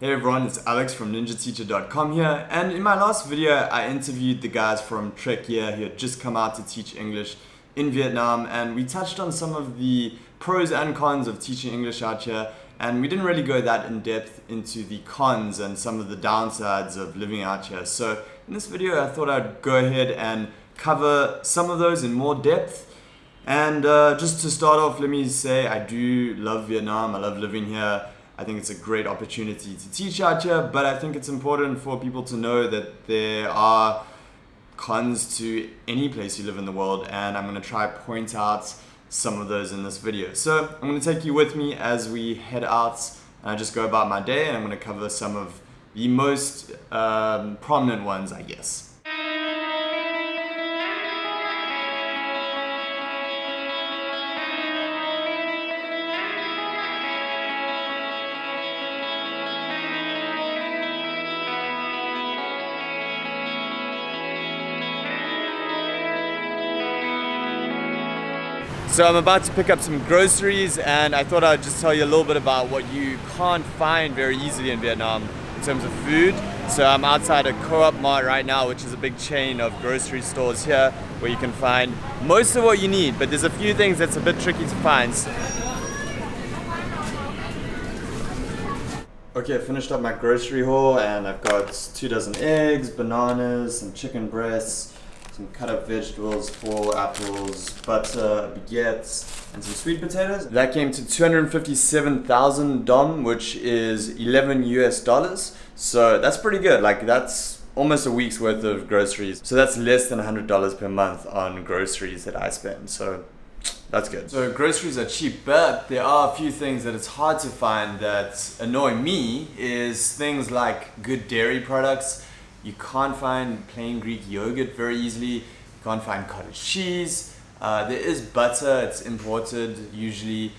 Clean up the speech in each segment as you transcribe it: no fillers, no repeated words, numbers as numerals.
Hey everyone, it's Alex from ninjateacher.com here, and in my last video I interviewed the guys from Trek here who had just come out to teach English in Vietnam, and we touched on some of the pros and cons of teaching English out here, and we didn't really go that in depth into the cons and some of the downsides of living out here. So in this video I thought I'd go ahead and cover some of those in more depth. And just to start off, let me say I do love Vietnam. I love living here. I think it's a great opportunity to teach out here, but I think it's important for people to know that there are cons to any place you live in the world, and I'm going to try point out some of those in this video. So I'm going to take you with me as we head out and I just go about my day, and I'm going to cover some of the most prominent ones, I guess. So I'm about to pick up some groceries, and I thought I'd just tell you a little bit about what you can't find very easily in Vietnam in terms of food. So I'm outside a Co-op Mart right now, which is a big chain of grocery stores here where you can find most of what you need, but there's a few things that's a bit tricky to find. Okay, I finished up my grocery haul, and I've got 2 dozen eggs, bananas, some chicken breasts, some cut up vegetables, 4 apples, butter, baguettes, and some sweet potatoes. That came to 257,000 dong, which is 11 US dollars. So that's pretty good. Like, that's almost a week's worth of groceries. So that's less than $100 per month on groceries that I spend. So that's good. So groceries are cheap, but there are a few things that it's hard to find that annoy me, is things like good dairy products. You can't find plain Greek yogurt very easily. You can't find cottage cheese. There is butter, it's imported usually.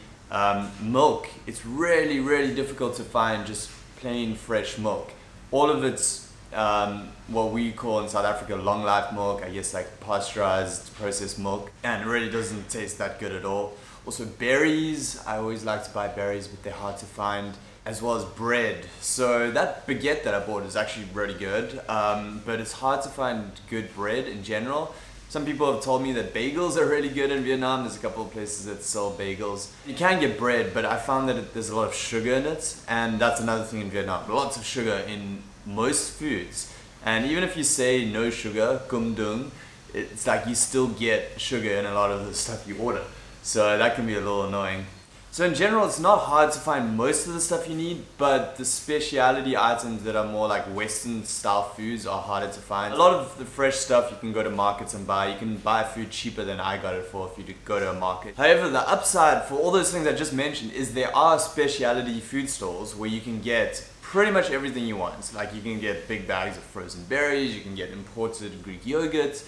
Milk, it's really difficult to find just plain fresh milk. All of it's what we call in South Africa long life milk, I guess, like pasteurized processed milk, and it really doesn't taste that good at all. Also berries, I always like to buy berries, but they're hard to find, as well as bread. So that baguette that I bought is actually really good, but it's hard to find good bread in general. Some people have told me that bagels are really good in Vietnam. There's a couple of places that sell bagels. You can get bread, but I found that there's a lot of sugar in it, and that's another thing in Vietnam. Lots of sugar in most foods. And even if you say no sugar, kum dung, it's like you still get sugar in a lot of the stuff you order. So that can be a little annoying. So in general, it's not hard to find most of the stuff you need, but the specialty items that are more like Western style foods are harder to find. A lot of the fresh stuff you can go to markets and buy. You can buy food cheaper than I got it for if you go to a market. However, the upside for all those things I just mentioned is there are specialty food stores where you can get pretty much everything you want. Like, you can get big bags of frozen berries, you can get imported Greek yogurt,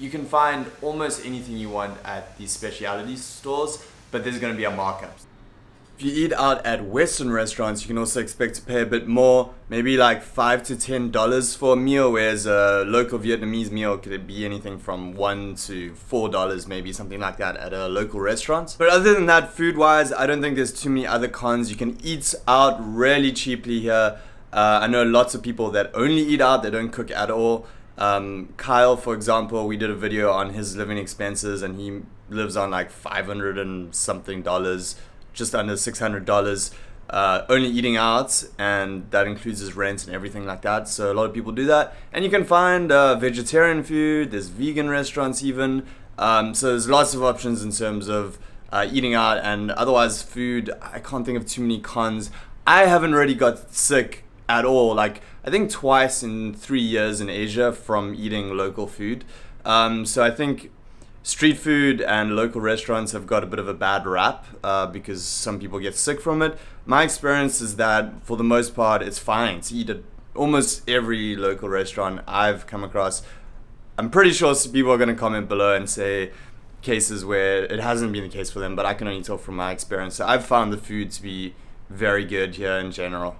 you can find almost anything you want at these specialty stores, but there's going to be a markup. If you eat out at Western restaurants, you can also expect to pay a bit more, maybe like $5 to $10 for a meal, whereas a local Vietnamese meal could be anything from $1 to $4, maybe something like that at a local restaurant. But other than that, food-wise, I don't think there's too many other cons. You can eat out really cheaply here. I know lots of people that only eat out, they don't cook at all. Kyle, for example, we did a video on his living expenses, and he lives on like $500 and something, just under $600, only eating out, and that includes his rent and everything like that. So a lot of people do that, and you can find vegetarian food, there's vegan restaurants even, so there's lots of options in terms of eating out. And otherwise, food, I can't think of too many cons. I haven't really got sick at all, like I think twice in 3 years in Asia from eating local food. So I think street food and local restaurants have got a bit of a bad rap because some people get sick from it. My experience is that for the most part it's fine to eat at almost every local restaurant I've come across. I'm pretty sure people are going to comment below and say cases where it hasn't been the case for them, but I can only talk from my experience. So I've found the food to be very good here in general.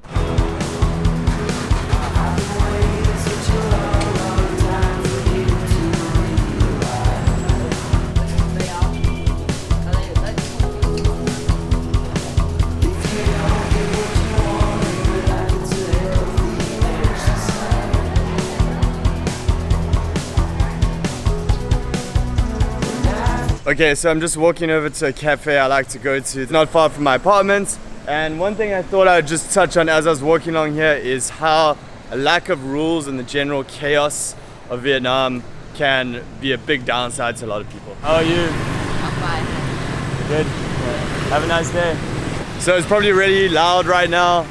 Okay, so I'm just walking over to a cafe I like to go to. It's not far from my apartment. And one thing I thought I would just touch on as I was walking along here is how a lack of rules and the general chaos of Vietnam can be a big downside to a lot of people. How are you? I'm fine. Good. Have a nice day. So it's probably really loud right now.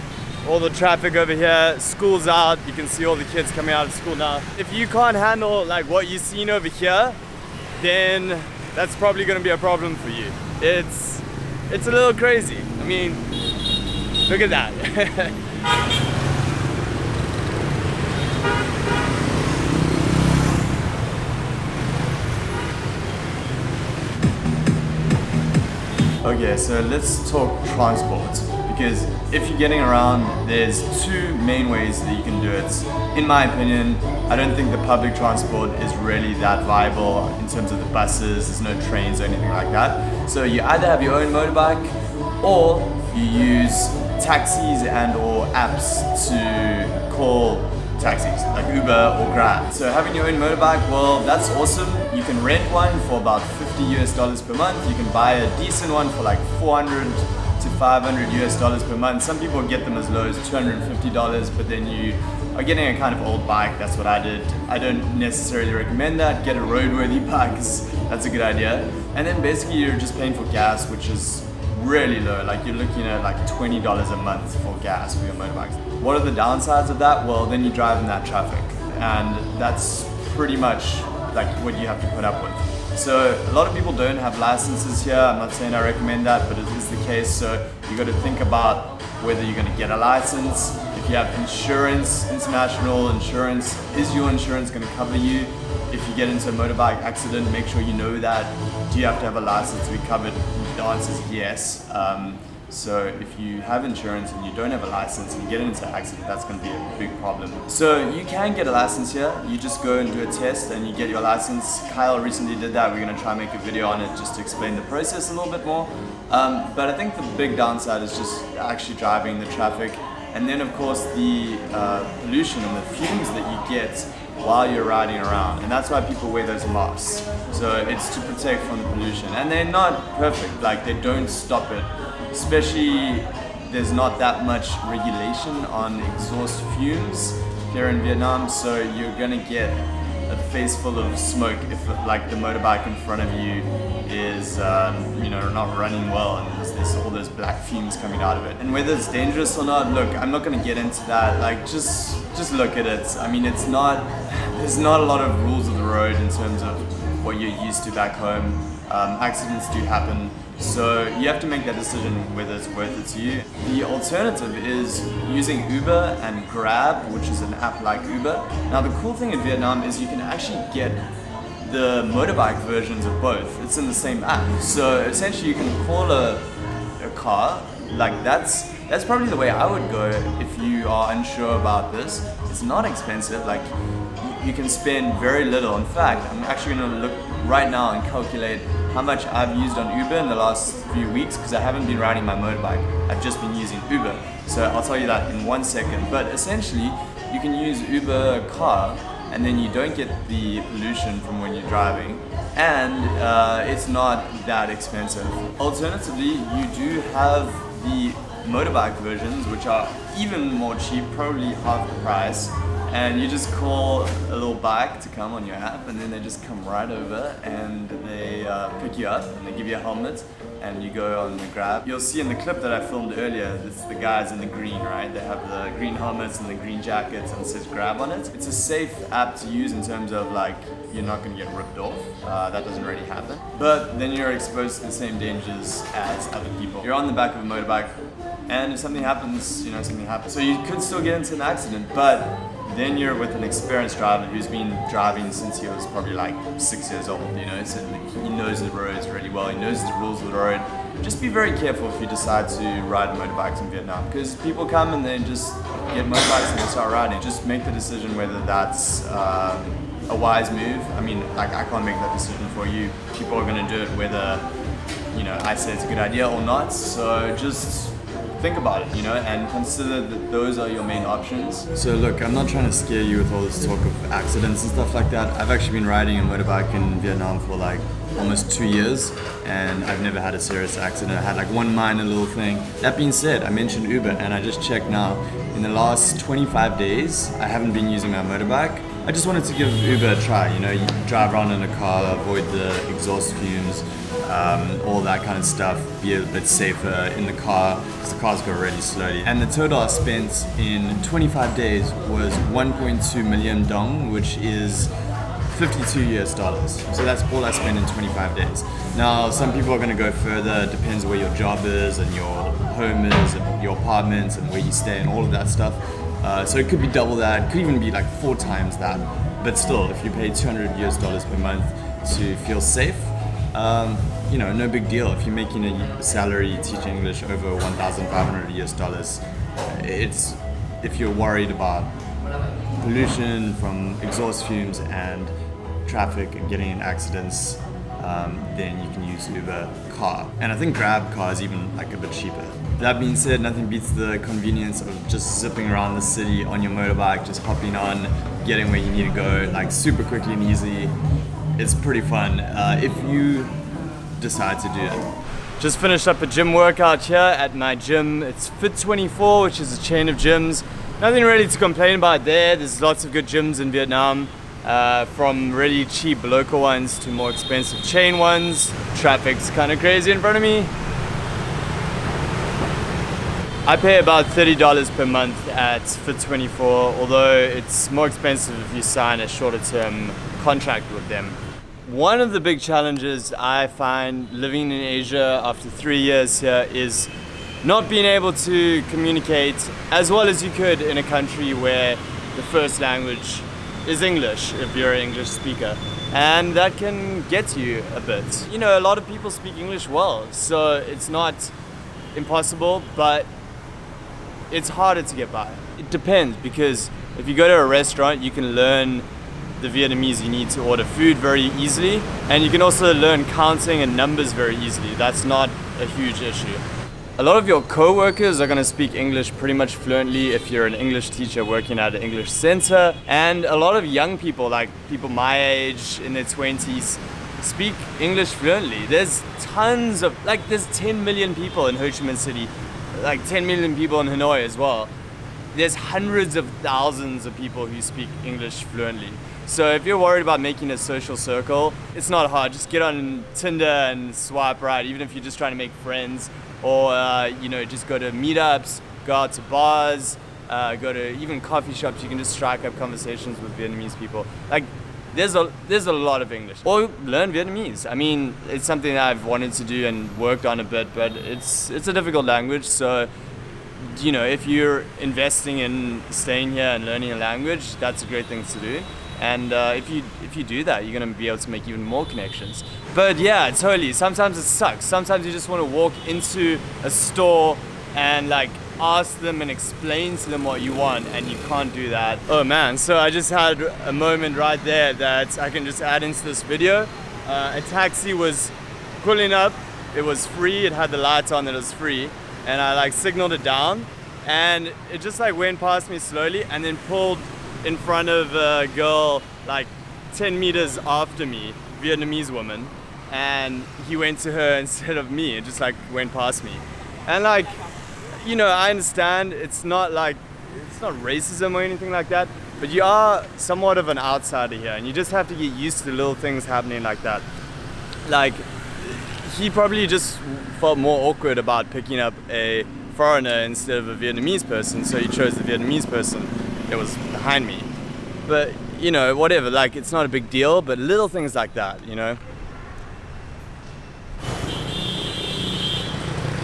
All the traffic over here, school's out. You can see all the kids coming out of school now. If you can't handle like what you've seen over here, then that's probably going to be a problem for you. It's a little crazy. I mean, look at that. Okay, so let's talk transport, because if you're getting around, there's two main ways that you can do it. In my opinion, I don't think the public transport is really that viable in terms of the buses. There's no trains or anything like that. So you either have your own motorbike or you use taxis and or apps to call taxis, like Uber or Grab. So having your own motorbike, well, that's awesome. You can rent one for about $50 per month. You can buy a decent one for like $400 to $500 per month. Some people get them as low as $250, but then you are getting a kind of old bike. That's what I did. I don't necessarily recommend that. Get a roadworthy bike, that's a good idea. And then basically you're just paying for gas, which is really low. Like you're looking at like $20 a month for gas for your motorbikes. What are the downsides of that? Well, then you drive in that traffic, and that's pretty much like what you have to put up with. So a lot of people don't have licenses here. I'm not saying I recommend that, but it is the case. So you got to think about whether you're going to get a license. If you have insurance, international insurance, is your insurance going to cover you? If you get into a motorbike accident, make sure you know that. Do you have to have a license to be covered? The answer is yes. So if you have insurance and you don't have a license and you get into an accident, that's going to be a big problem. So you can get a license here. You just go and do a test and you get your license. Kyle recently did that. We're going to try and make a video on it just to explain the process a little bit more. But I think the big downside is just actually driving the traffic. And then of course the pollution and the fumes that you get while you're riding around, and that's why people wear those masks. So it's to protect from the pollution, and they're not perfect, like they don't stop it, especially there's not that much regulation on exhaust fumes here in Vietnam, so you're gonna get a face full of smoke if like the motorbike in front of you is not running well and there's all those black fumes coming out of it. And whether it's dangerous or not, look, I'm not going to get into that. Like just look at it. I mean, there's not a lot of rules of the road in terms of what you're used to back home. Accidents do happen, so you have to make that decision whether it's worth it to you. The alternative is using Uber and Grab, which is an app like Uber. Now the cool thing in Vietnam is you can actually get the motorbike versions of both. It's in the same app. So essentially you can call a car, like that's probably the way I would go if you are unsure about this. It's not expensive, like you can spend very little. In fact, I'm actually gonna look right now and calculate how much I've used on Uber in the last few weeks, because I haven't been riding my motorbike. I've just been using Uber. So I'll tell you that in 1 second. But essentially, you can use Uber car, and then you don't get the pollution from when you're driving, and it's not that expensive. Alternatively, you do have the motorbike versions, which are even more cheap, probably half the price, and you just call a little bike to come on your app, and then they just come right over and they pick you up and they give you a helmet and you go on the Grab. You'll see in the clip that I filmed earlier, it's the guys in the green, right? They have the green helmets and the green jackets and it says Grab on it. It's a safe app to use in terms of like, you're not gonna get ripped off. That doesn't really happen. But then you're exposed to the same dangers as other people. You're on the back of a motorbike, and if something happens, something happens. So you could still get into an accident, but then you're with an experienced driver who's been driving since he was probably like 6 years old, so he knows the roads really well, he knows the rules of the road. Just be very careful if you decide to ride motorbikes in Vietnam, because people come and they just get motorbikes and they start riding. Just make the decision whether that's a wise move. I mean, like I can't make that decision for you. People are going to do it whether, I say it's a good idea or not, so just think about it, and consider that those are your main options. So look, I'm not trying to scare you with all this talk of accidents and stuff like that. I've actually been riding a motorbike in Vietnam for like almost 2 years, and I've never had a serious accident. I had like one minor little thing. That being said, I mentioned Uber, and I just checked now. In the last 25 days, I haven't been using my motorbike. I just wanted to give Uber a try. You drive around in a car, avoid the exhaust fumes, all that kind of stuff, be a bit safer in the car, because the cars go really slowly. And the total I spent in 25 days was 1.2 million dong, which is $52. So that's all I spent in 25 days. Now, some people are going to go further. It depends where your job is and your home is and your apartments and where you stay and all of that stuff. So it could be double that, it could even be like 4 times that. But still, if you pay $200 per month to feel safe, no big deal. If you're making a salary teaching English over $1,500, if you're worried about pollution from exhaust fumes and traffic and getting in accidents, then you can use Uber car. And I think Grab car is even like a bit cheaper. That being said, nothing beats the convenience of just zipping around the city on your motorbike, just hopping on, getting where you need to go, like super quickly and easy. It's pretty fun if you decide to do it. Just finished up a gym workout here at my gym. It's Fit24, which is a chain of gyms. Nothing really to complain about there. There's lots of good gyms in Vietnam, from really cheap local ones to more expensive chain ones. Traffic's kind of crazy in front of me. I pay about $30 per month at Fit24, although it's more expensive if you sign a shorter term contract with them. One of the big challenges I find living in Asia after 3 years here is not being able to communicate as well as you could in a country where the first language is English, if you're an English speaker. And that can get you a bit. A lot of people speak English well, so it's not impossible, but it's harder to get by. It depends, because if you go to a restaurant, you can learn the Vietnamese you need to order food very easily, and you can also learn counting and numbers very easily. That's not a huge issue. A lot of your co-workers are going to speak English pretty much fluently if you're an English teacher working at an English center, and a lot of young people, like people my age in their 20s, speak English fluently. There's tons of, there's 10 million people in Ho Chi Minh City, 10 million people in Hanoi as well. There's hundreds of thousands of people who speak English fluently. So if you're worried about making a social circle, it's not hard. Just get on Tinder and swipe right, even if you're just trying to make friends, or just go to meetups, go out to bars, go to even coffee shops. You can just strike up conversations with Vietnamese people. There's a lot of English. Or learn Vietnamese. I mean, it's something that I've wanted to do and worked on a bit, but it's a difficult language. So, if you're investing in staying here and learning a language, that's a great thing to do. And if you do that, you're gonna be able to make even more connections. But yeah, totally. Sometimes it sucks. Sometimes you just want to walk into a store and ask them and explain to them what you want, and you can't do that. Oh man, so I just had a moment right there that I can just add into this video. A taxi was pulling up, it was free, it had the lights on that it was free, and I signaled it down, and it just went past me slowly and then pulled in front of a girl 10 meters after me, Vietnamese woman, and he went to her instead of me. It just went past me. And I understand it's not racism or anything like that, but you are somewhat of an outsider here, and you just have to get used to little things happening like that. He probably just felt more awkward about picking up a foreigner instead of a Vietnamese person, so he chose the Vietnamese person that was behind me. But whatever, it's not a big deal, but little things like that,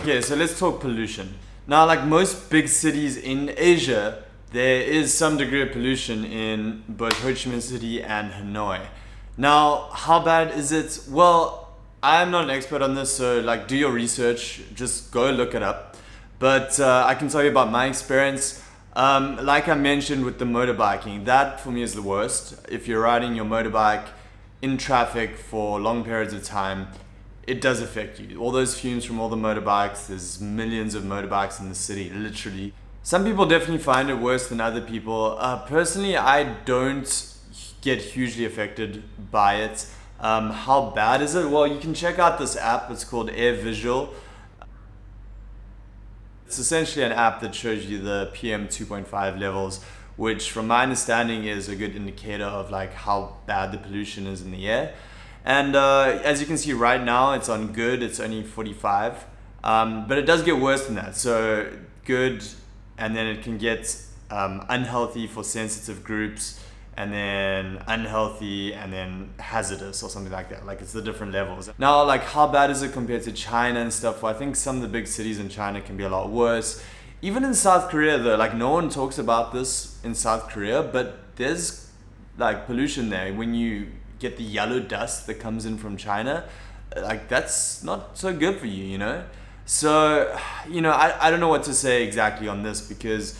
Okay, so let's talk pollution. Now, most big cities in Asia, there is some degree of pollution in both Ho Chi Minh City and Hanoi. Now, how bad is it? Well, I'm not an expert on this, so do your research, just go look it up. But I can tell you about my experience. Like I mentioned with the motorbiking, that for me is the worst. If you're riding your motorbike in traffic for long periods of time, it does affect you. All those fumes from all the motorbikes, there's millions of motorbikes in the city, literally. Some people definitely find it worse than other people. Personally, I don't get hugely affected by it. How bad is it? Well, you can check out this app. It's called Air Visual. It's essentially an app that shows you the PM 2.5 levels, which from my understanding is a good indicator of like how bad the pollution is in the air. And as you can see right now, it's on good, it's only 45. But it does get worse than that. So good, and then it can get unhealthy for sensitive groups, and then unhealthy, and then hazardous or something like that. Like it's the different levels. Now, like how bad is it compared to China and stuff? Well, I think some of the big cities in China can be a lot worse. Even in South Korea though, like no one talks about this in South Korea, but there's like pollution there. When you get the yellow dust that comes in from China, like that's not so good for you, you know? So, you know, I don't know what to say exactly on this because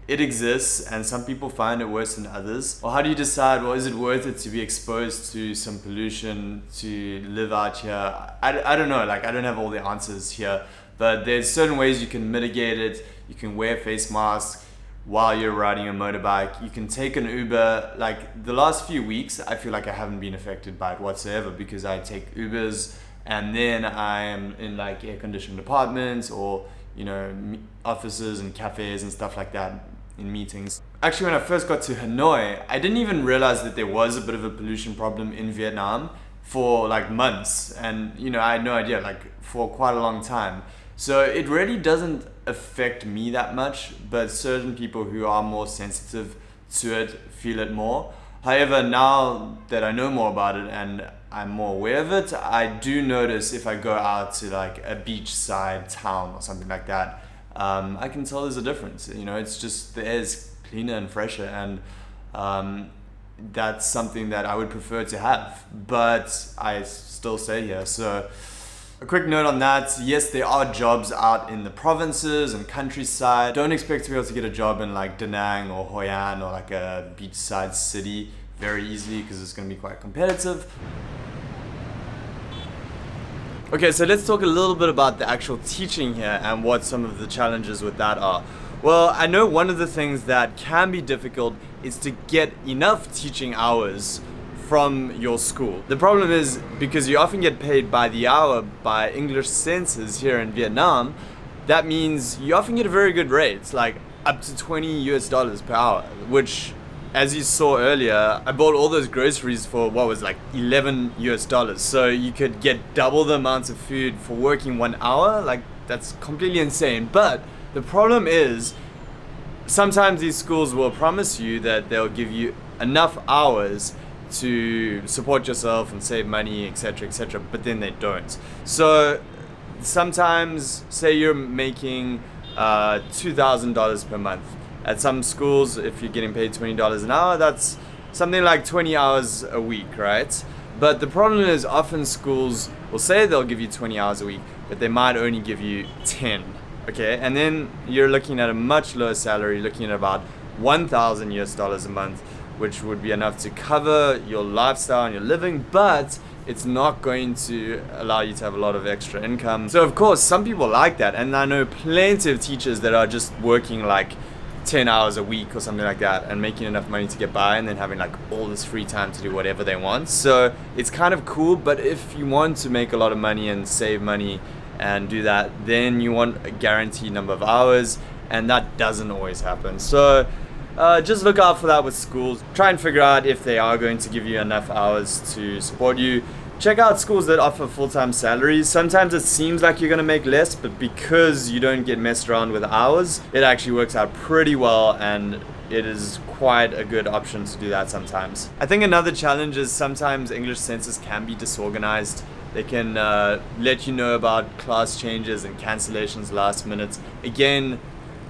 it exists and some people find it worse than others. Well, how do you decide, well, is it worth it to be exposed to some pollution, to live out here? I don't know, like I don't have all the answers here, but there's certain ways you can mitigate it. You can wear face masks while you're riding a motorbike. You can take an Uber. Like the last few weeks, I feel like I haven't been affected by it whatsoever because I take Ubers and then I am in like air-conditioned apartments or, you know, offices and cafes and stuff like that in meetings. Actually, when I first got to Hanoi, I didn't even realize that there was a bit of a pollution problem in Vietnam for like months. And, you know, I had no idea, like for quite a long time. So it really doesn't affect me that much, but certain people who are more sensitive to it feel it more. However, now that I know more about it and I'm more aware of it, I do notice if I go out to like a beachside town or something like that, I can tell there's a difference. You know, it's just the air is cleaner and fresher, and that's something that I would prefer to have, but I still stay here. So a quick note on that, yes, there are jobs out in the provinces and countryside. Don't expect to be able to get a job in like Da Nang or Hoi An or like a beachside city very easily because it's going to be quite competitive. Okay, so let's talk a little bit about the actual teaching here and what some of the challenges with that are. Well, I know one of the things that can be difficult is to get enough teaching hours from your school. The problem is because you often get paid by the hour by English censors here in Vietnam, that means you often get a very good rate. It's like up to $20 per hour, which as you saw earlier, I bought all those groceries for what was like $11. So you could get double the amount of food for working 1 hour. Like that's completely insane. But the problem is sometimes these schools will promise you that they'll give you enough hours to support yourself and save money, etc., but then they don't. So sometimes, say you're making $2,000 per month. At some schools, if you're getting paid $20 an hour, that's something like 20 hours a week, right? But the problem is often schools will say they'll give you 20 hours a week, but they might only give you 10, okay? And then you're looking at a much lower salary, looking at about $1,000 a month, which would be enough to cover your lifestyle and your living, but it's not going to allow you to have a lot of extra income. So of course, some people like that, and I know plenty of teachers that are just working like 10 hours a week or something like that and making enough money to get by and then having like all this free time to do whatever they want. So it's kind of cool, but if you want to make a lot of money and save money and do that, then you want a guaranteed number of hours, and that doesn't always happen. So just look out for that with schools. Try and figure out if they are going to give you enough hours to support you. Check out schools that offer full-time salaries. Sometimes it seems like you're going to make less, but because you don't get messed around with hours, it actually works out pretty well, and it is quite a good option to do that sometimes. I think another challenge is sometimes English censors can be disorganized. They can let you know about class changes and cancellations last minute. Again,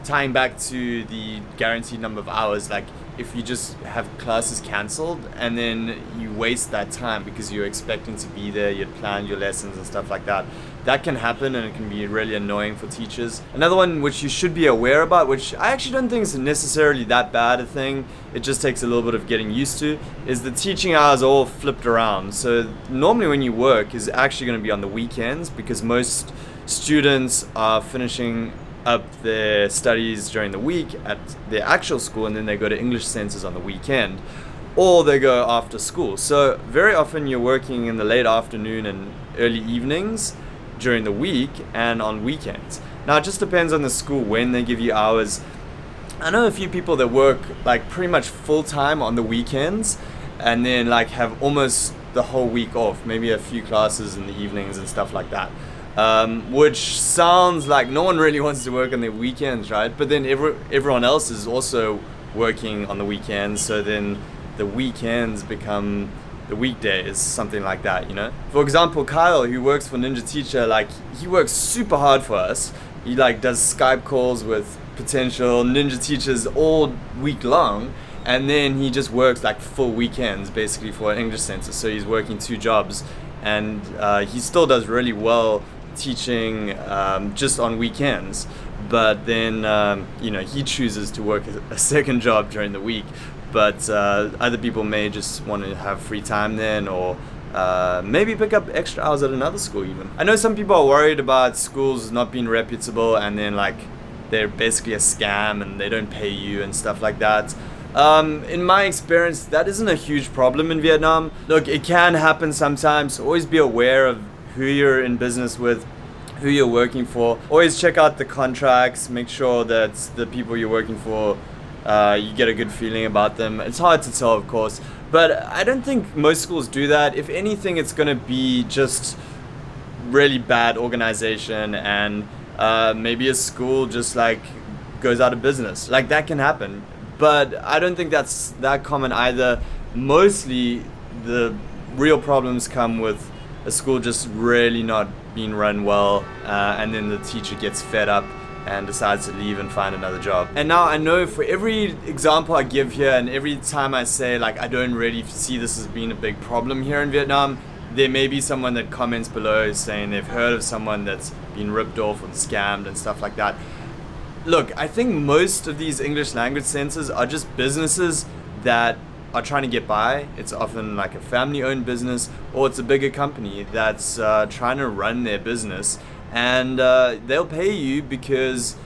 tying back to the guaranteed number of hours, like if you just have classes cancelled and then you waste that time because you're expecting to be there, you'd planned your lessons and stuff like that, that can happen and it can be really annoying for teachers. Another one which you should be aware about, which I actually don't think is necessarily that bad a thing, it just takes a little bit of getting used to, is the teaching hours are all flipped around. So normally when you work is actually going to be on the weekends, because most students are finishing up their studies during the week at their actual school, and then they go to English centers on the weekend, or they go after school. So very often you're working in the late afternoon and early evenings during the week and on weekends. Now it just depends on the school when they give you hours. I know a few people that work like pretty much full time on the weekends and then like have almost the whole week off, maybe a few classes in the evenings and stuff like that. Which sounds like no one really wants to work on the weekends, right? But then everyone else is also working on the weekends, so then the weekends become the weekdays, something like that, you know? For example, Kyle, who works for Ninja Teacher, like he works super hard for us. He like does Skype calls with potential Ninja teachers all week long, and then he just works like full weekends basically for an English center. So he's working 2 jobs, and he still does really well teaching just on weekends, but then he chooses to work a second job during the week. But other people may just want to have free time then, or maybe pick up extra hours at another school even. I know some people are worried about schools not being reputable and then like they're basically a scam and they don't pay you and stuff like that. In my experience, that isn't a huge problem in Vietnam. Look, it can happen sometimes. Always be aware of who you're in business with, who you're working for. Always check out the contracts, make sure that the people you're working for, you get a good feeling about them. It's hard to tell, of course, but I don't think most schools do that. If anything, it's going to be just really bad organization, and maybe a school just like goes out of business. Like that can happen, but I don't think that's that common either. Mostly the real problems come with a school just really not being run well, and then the teacher gets fed up and decides to leave and find another job. And now I know for every example I give here and every time I say like I don't really see this as being a big problem here in Vietnam, there may be someone that comments below saying they've heard of someone that's been ripped off and scammed and stuff like that. Look, I think most of these English language centers are just businesses that are trying to get by. It's often like a family-owned business, or it's a bigger company that's trying to run their business, and they'll pay you because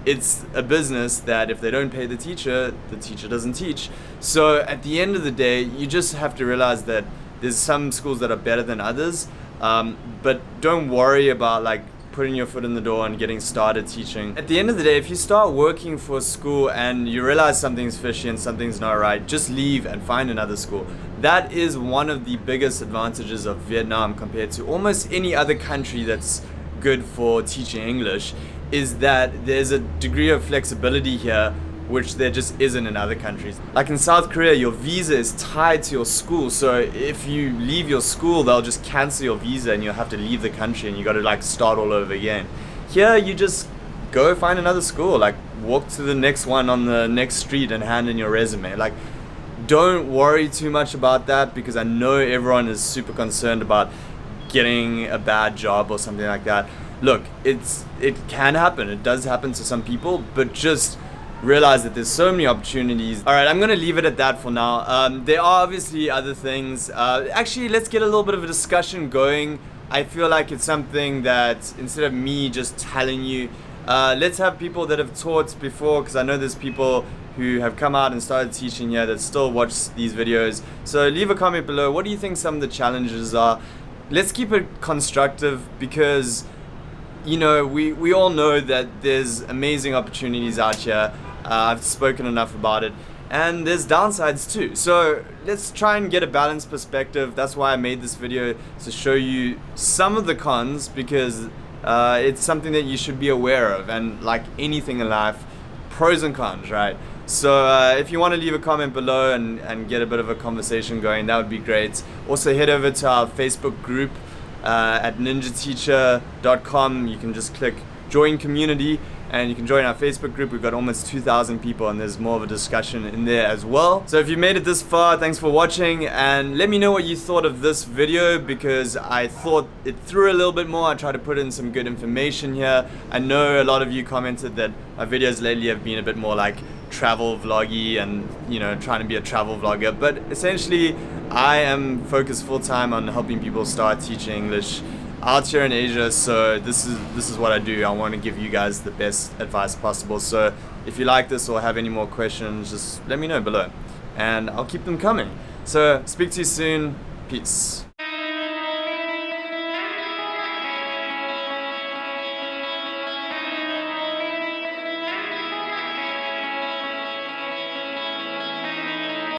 it's a business that if they don't pay the teacher doesn't teach. So at the end of the day, you just have to realize that there's some schools that are better than others, but don't worry about like putting your foot in the door and getting started teaching. At the end of the day, if you start working for a school and you realize something's fishy and something's not right, just leave and find another school. That is one of the biggest advantages of Vietnam compared to almost any other country that's good for teaching English, is that there's a degree of flexibility here which there just isn't in other countries. Like in South Korea, your visa is tied to your school, so if you leave your school, they'll just cancel your visa and you'll have to leave the country and you got to like start all over again. Here, you just go find another school, like walk to the next one on the next street and hand in your resume. Like, don't worry too much about that, because I know everyone is super concerned about getting a bad job or something like that. Look, it can happen, it does happen to some people, but just realize that there's so many opportunities. Alright, I'm gonna leave it at that for now. There are obviously other things. Actually, let's get a little bit of a discussion going. I feel like it's something that instead of me just telling you, let's have people that have taught before, because I know there's people who have come out and started teaching here that still watch these videos. So leave a comment below. What do you think some of the challenges are? Let's keep it constructive, because you know, we all know that there's amazing opportunities out here. I've spoken enough about it, and there's downsides too. So let's try and get a balanced perspective. That's why I made this video, to show you some of the cons, because it's something that you should be aware of. And like anything in life, pros and cons, right? So if you want to leave a comment below and get a bit of a conversation going, that would be great. Also head over to our Facebook group at ninjateacher.com. You can just click join community, and you can join our Facebook group. We've got almost 2,000 people, and there's more of a discussion in there as well. So if you made it this far, thanks for watching, and let me know what you thought of this video, because I thought it through a little bit more. I tried to put in some good information here. I know a lot of you commented that my videos lately have been a bit more like travel vloggy and, you know, trying to be a travel vlogger, but essentially I am focused full-time on helping people start teaching English out here in Asia. So this is what I do. I want to give you guys the best advice possible. So if you like this or have any more questions, just let me know below and I'll keep them coming. So speak to you soon. Peace.